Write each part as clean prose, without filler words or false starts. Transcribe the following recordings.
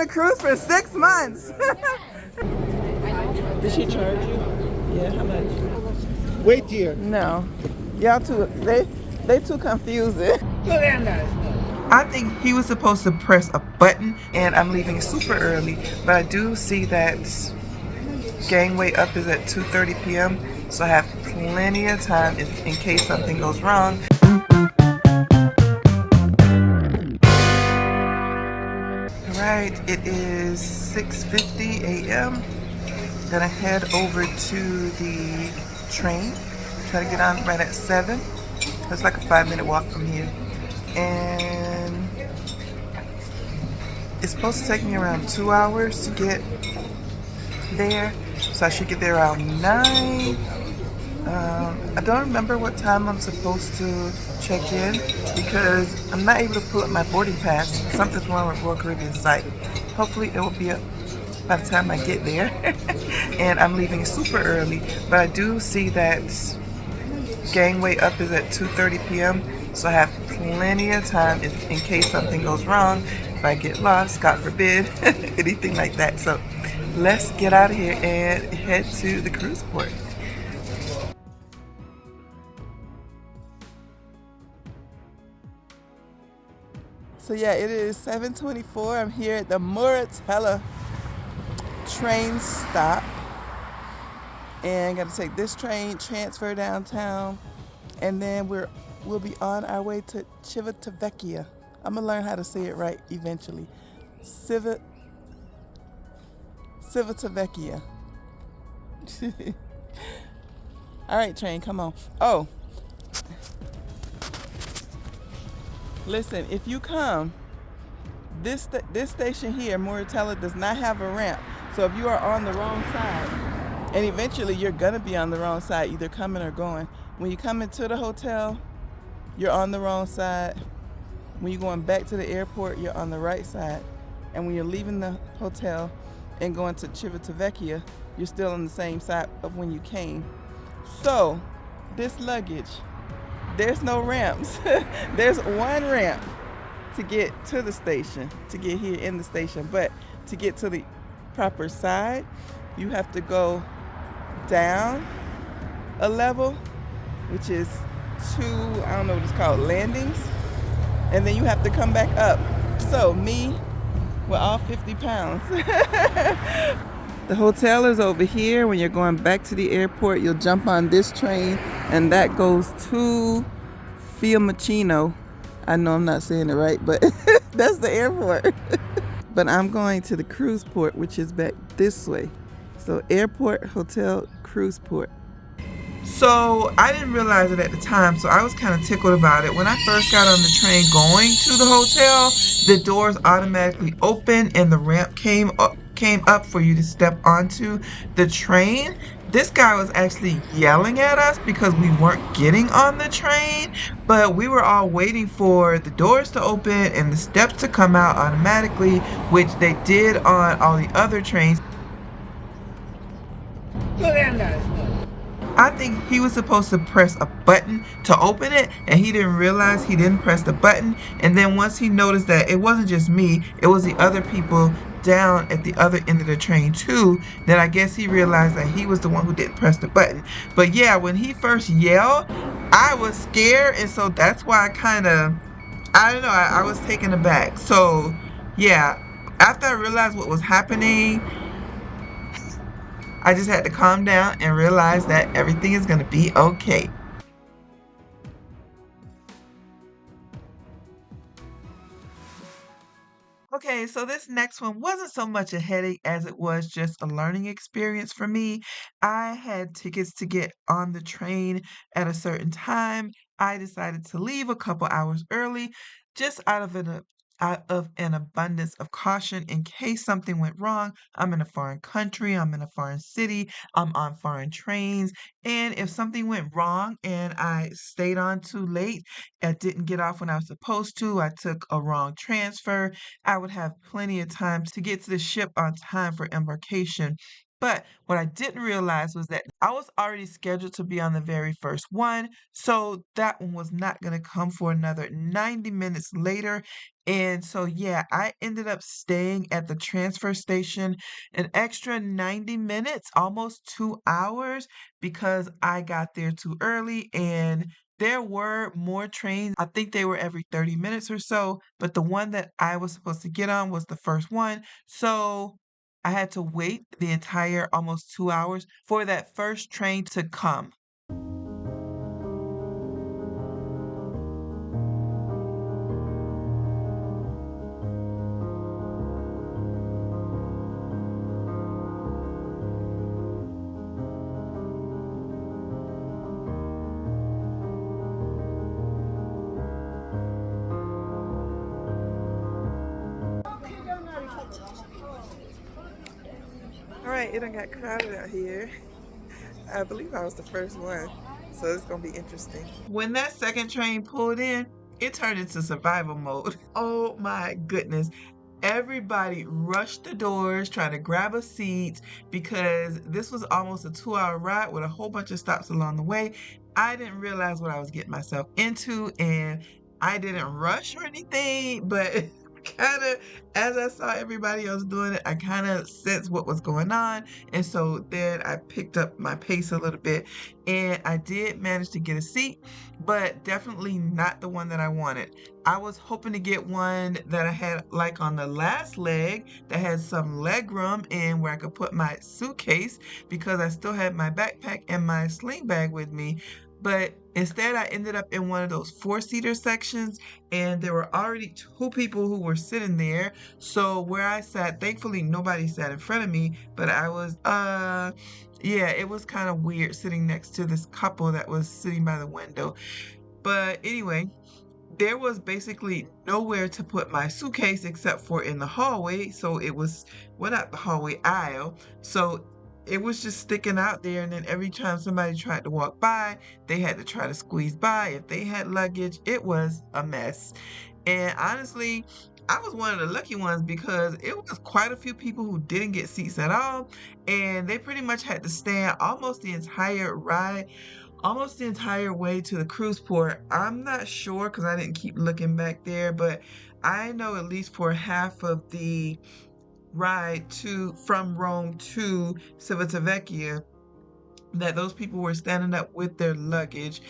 on a cruise for 6 months. Did she charge you? Yeah, how much? Wait here. No. Y'all too, they too confusing. I think he was supposed to press a button, and I'm leaving super early, but I do see that gangway up is at 2:30 p.m., so I have plenty of time in case something goes wrong. Alright, it is 6:50 a.m. Gonna head over to the train. Try to get on right at 7. It's like a 5-minute walk from here. And it's supposed to take me around 2 hours to get there. So I should get there around 9. I don't remember what time I'm supposed to check in because I'm not able to pull up my boarding pass. Something's wrong with Royal Caribbean site. Hopefully it will be up by the time I get there. And I'm leaving super early, but I do see that gangway up is at 2:30 p.m. So I have plenty of time in case something goes wrong. If I get lost, God forbid, anything like that. So let's get out of here and head to the cruise port. So yeah, it is 7:24. I'm here at the Muratella train stop. And gotta take this train, transfer downtown, and then we'll be on our way to Civitavecchia. I'm gonna learn how to say it right eventually. Civitavecchia. All right, train, come on. Oh, listen, if you come, this station here, Muratella, does not have a ramp. So if you are on the wrong side, and eventually you're gonna be on the wrong side, either coming or going. When you come into the hotel, you're on the wrong side. When you're going back to the airport, you're on the right side. And when you're leaving the hotel and going to Civitavecchia, you're still on the same side of when you came. So, this luggage, there's no ramps. There's one ramp to get to the station, to get here in the station. But to get to the proper side, you have to go down a level, which is 2, I don't know what it's called, landings. And then you have to come back up. So me, with all 50 pounds. The hotel is over here. When you're going back to the airport, you'll jump on this train, and that goes to Fiumicino. I know I'm not saying it right, but that's the airport. But I'm going to the cruise port, which is back this way. So airport, hotel, cruise port. So I didn't realize it at the time, so I was kind of tickled about it. When I first got on the train going to the hotel, the doors automatically opened and the ramp came up for you to step onto the train. This guy was actually yelling at us because we weren't getting on the train, but we were all waiting for the doors to open and the steps to come out automatically, which they did on all the other trains. I think he was supposed to press a button to open it, and he didn't realize he didn't press the button. And then once he noticed that it wasn't just me, it was the other people down at the other end of the train too, then I guess he realized that he was the one who didn't press the button. But yeah, when he first yelled, I was scared, and so that's why I don't know, I was taken aback. So yeah, after I realized what was happening, I just had to calm down and realize that everything is going to be okay. Okay, so this next one wasn't so much a headache as it was just a learning experience for me. I had tickets to get on the train at a certain time. I decided to leave a couple hours early just out of an abundance of caution in case something went wrong. I'm in a foreign country, I'm in a foreign city, I'm on foreign trains, and if something went wrong and I stayed on too late, I didn't get off when I was supposed to, I took a wrong transfer, I would have plenty of time to get to the ship on time for embarkation. But what I didn't realize was that I was already scheduled to be on the very first one, so that one was not going to come for another 90 minutes later. And so, yeah, I ended up staying at the transfer station an extra 90 minutes, almost 2 hours, because I got there too early and there were more trains. I think they were every 30 minutes or so, but the one that I was supposed to get on was the first one. So I had to wait the entire almost 2 hours for that first train to come. All right, it done got crowded out here. I believe I was the first one, so it's gonna be interesting. When that second train pulled in, it turned into survival mode. Oh my goodness. Everybody rushed the doors trying to grab a seat because this was almost a 2 hour ride with a whole bunch of stops along the way. I didn't realize what I was getting myself into, and I didn't rush or anything, but kind of as I saw everybody else doing it, I kind of sensed what was going on. And so then I picked up my pace a little bit and I did manage to get a seat, but definitely not the one that I wanted. I was hoping to get one that I had like on the last leg that had some leg room and where I could put my suitcase because I still had my backpack and my sling bag with me. But instead, I ended up in one of those four-seater sections, and there were already two people who were sitting there. So where I sat, thankfully nobody sat in front of me, but I was yeah, it was kind of weird sitting next to this couple that was sitting by the window. But anyway, there was basically nowhere to put my suitcase except for in the hallway. So it was, well, not the hallway aisle. So it was just sticking out there. And then every time somebody tried to walk by, they had to try to squeeze by. If they had luggage, it was a mess. And honestly, I was one of the lucky ones because it was quite a few people who didn't get seats at all. And they pretty much had to stand almost the entire way to the cruise port. I'm not sure because I didn't keep looking back there, but I know at least for half of the ride to from Rome to Civitavecchia that those people were standing up with their luggage.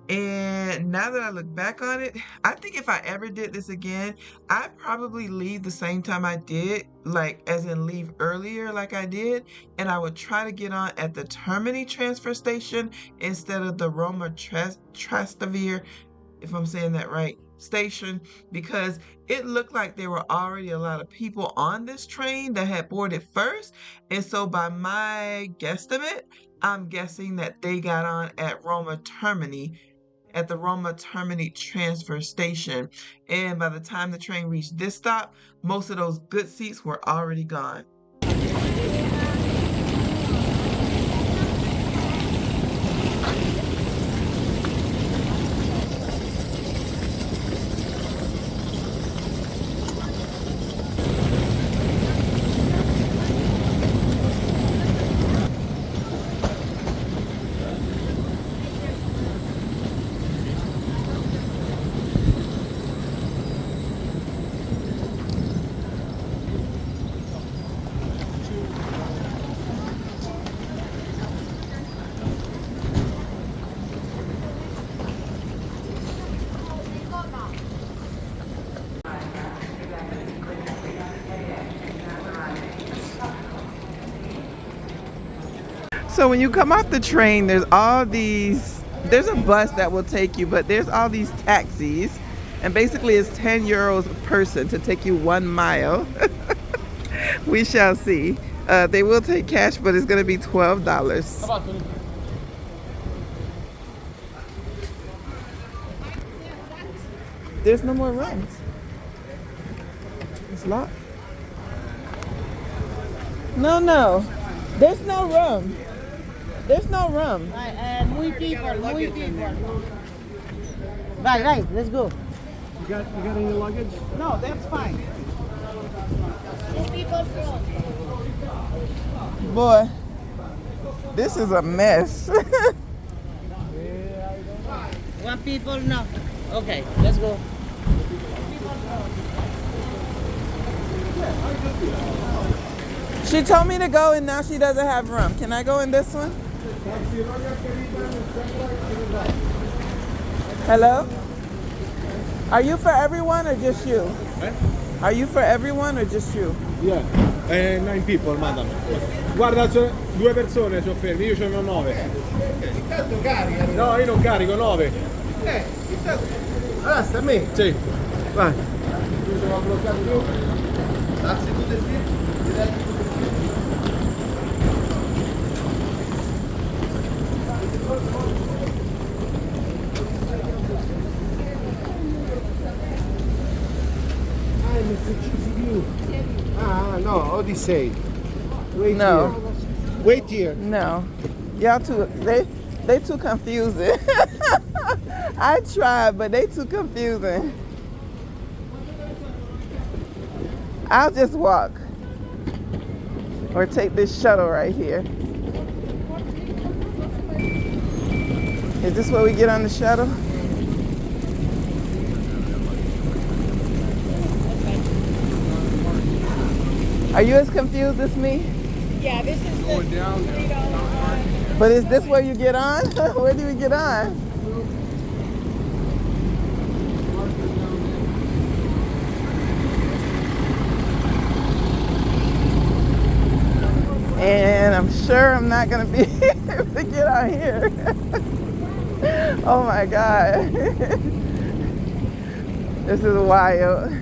And now that I look back on it, I think if I ever did this again, I'd probably leave the same time I did, like as in leave earlier like I did, and I would try to get on at the Termini transfer station instead of the Roma Trastevere, if I'm saying that right, station, because it looked like there were already a lot of people on this train that had boarded first. And so by my guesstimate, I'm guessing that they got on at the Roma Termini transfer station. And by the time the train reached this stop, most of those good seats were already gone. So when you come off the train, there's a bus that will take you, but there's all these taxis. And basically it's 10 euros a person to take you 1 mile. We shall see. They will take cash, but it's going to be $12. There's no more rooms. It's locked. No. There's no room. There's no room. Muy people. Right, let's go. You got any luggage? No, that's fine. Two people front. Boy, this is a mess. One people, no. Okay, let's go. She told me to go and now she doesn't have room. Can I go in this one? Hello? Are you for everyone or just you? Are you for everyone or just you? Yeah, 9 people, madam. Guarda, due persone sono fermi, io ce ne ho 9. Intanto carica. No, io non carico, 9. Intanto. Allora sta a me? Sì. Vai. Io sono bloccato giù. Alzi tutte e due. Ah, no, Odyssey. Wait No. here. Wait here. No. Y'all too, they too confusing. I tried, but they too confusing. I'll just walk. Or take this shuttle right here. Is this where we get on the shuttle? Are you as confused as me? Yeah, this is the $3 But is this where you get on? Where do we get on? And I'm sure I'm not gonna be able to get on here. Oh my God. This is wild.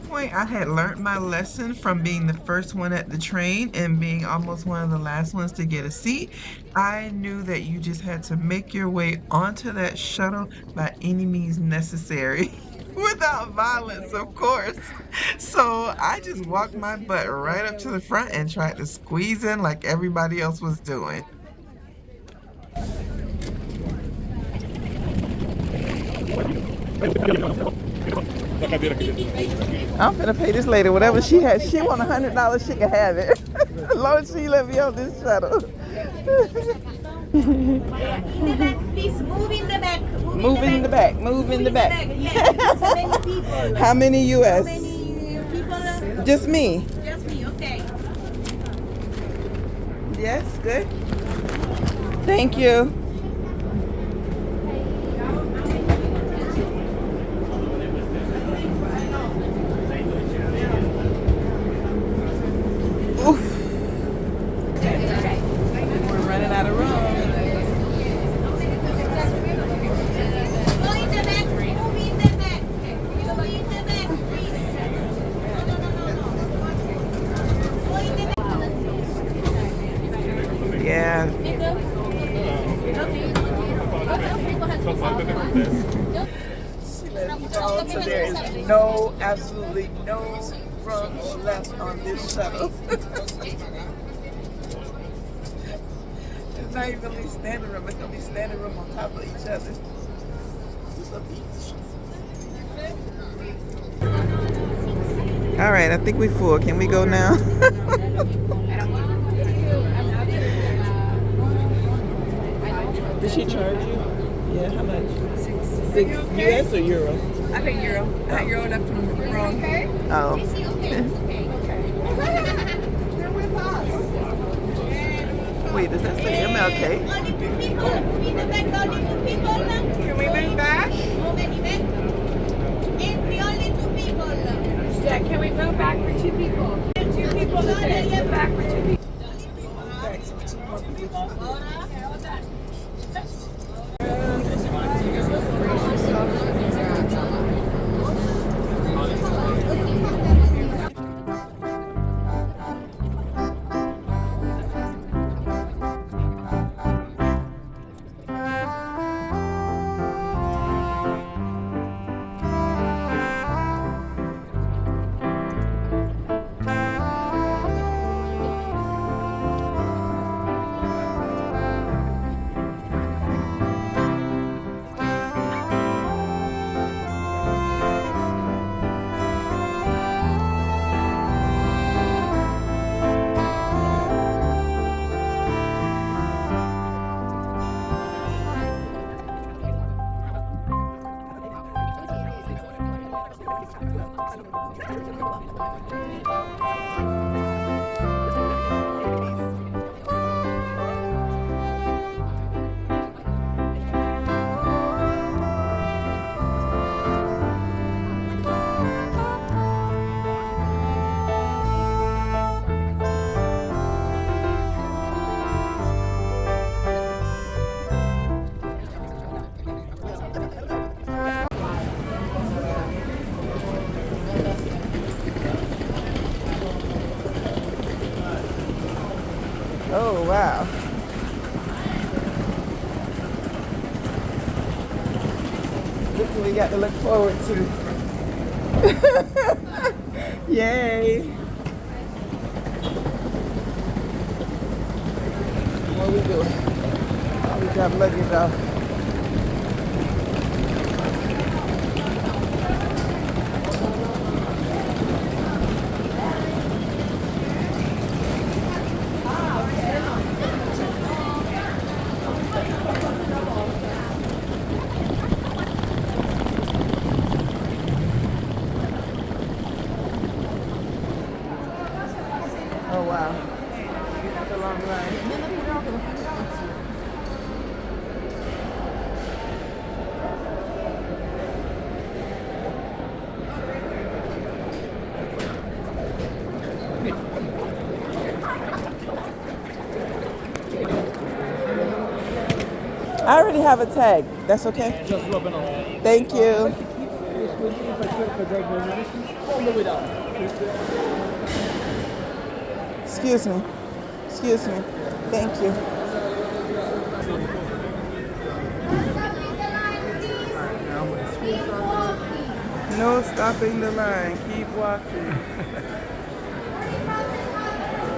Point, I had learned my lesson from being the first one at the train and being almost one of the last ones to get a seat. I knew that you just had to make your way onto that shuttle by any means necessary. Without violence, of course. So I just walked my butt right up to the front and tried to squeeze in like everybody else was doing. I'm finna pay this lady whatever she has. She want $100, she can have it. As long as she let me on this shuttle. In the back, please move in the back. Move in the back. Move in the back. Yeah, so many people. How many US? How many people? Just me. Just me, okay. Yes, good. Thank you. Oof. We're running out of room. Go in the back, move in the back. Move in the back, please. No. Go in the back. Yeah. She let me know so there is no, absolutely no room left on this shuttle. It's not even gonna be standing room, it's gonna be standing room on top of each other. This is a beach. All right, I think we full. Can we go now? Did she charge you? Yeah, how much? Six US or Euro? I paid Euro. I had Euro left from wrong. Oh. Wait, does that say MLK? Only 2 people. Move in the back, only 2 people. Can we move back? Move in the back. Entry, only 2 people. Yeah, can we move back for 2 people? 2 people, okay. Back for 2 people. Oh, wow. This is what we got to look forward to. Yay. What are we doing? We got luggage off. Oh wow. That's a long ride. I already have a tag. That's okay? Just rubbing off. Thank you. Excuse me. Excuse me. Thank you. No stopping the line. Keep walking.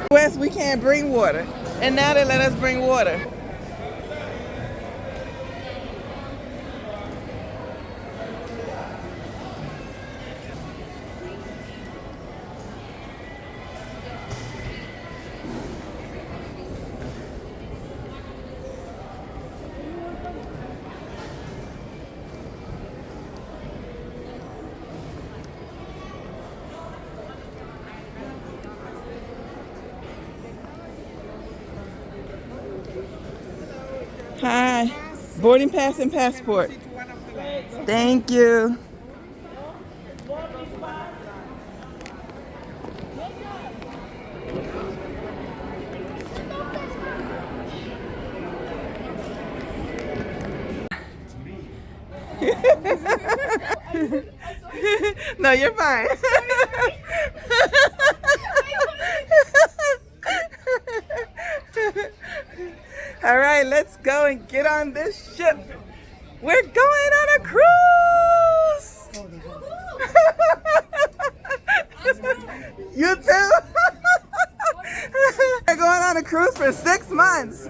West, we can't bring water. And now they let us bring water. Hi. Boarding pass and passport. Thank you. No, you're fine. All right, let's go and get on this ship. We're going on a cruise. You too? We're going on a cruise for 6 months.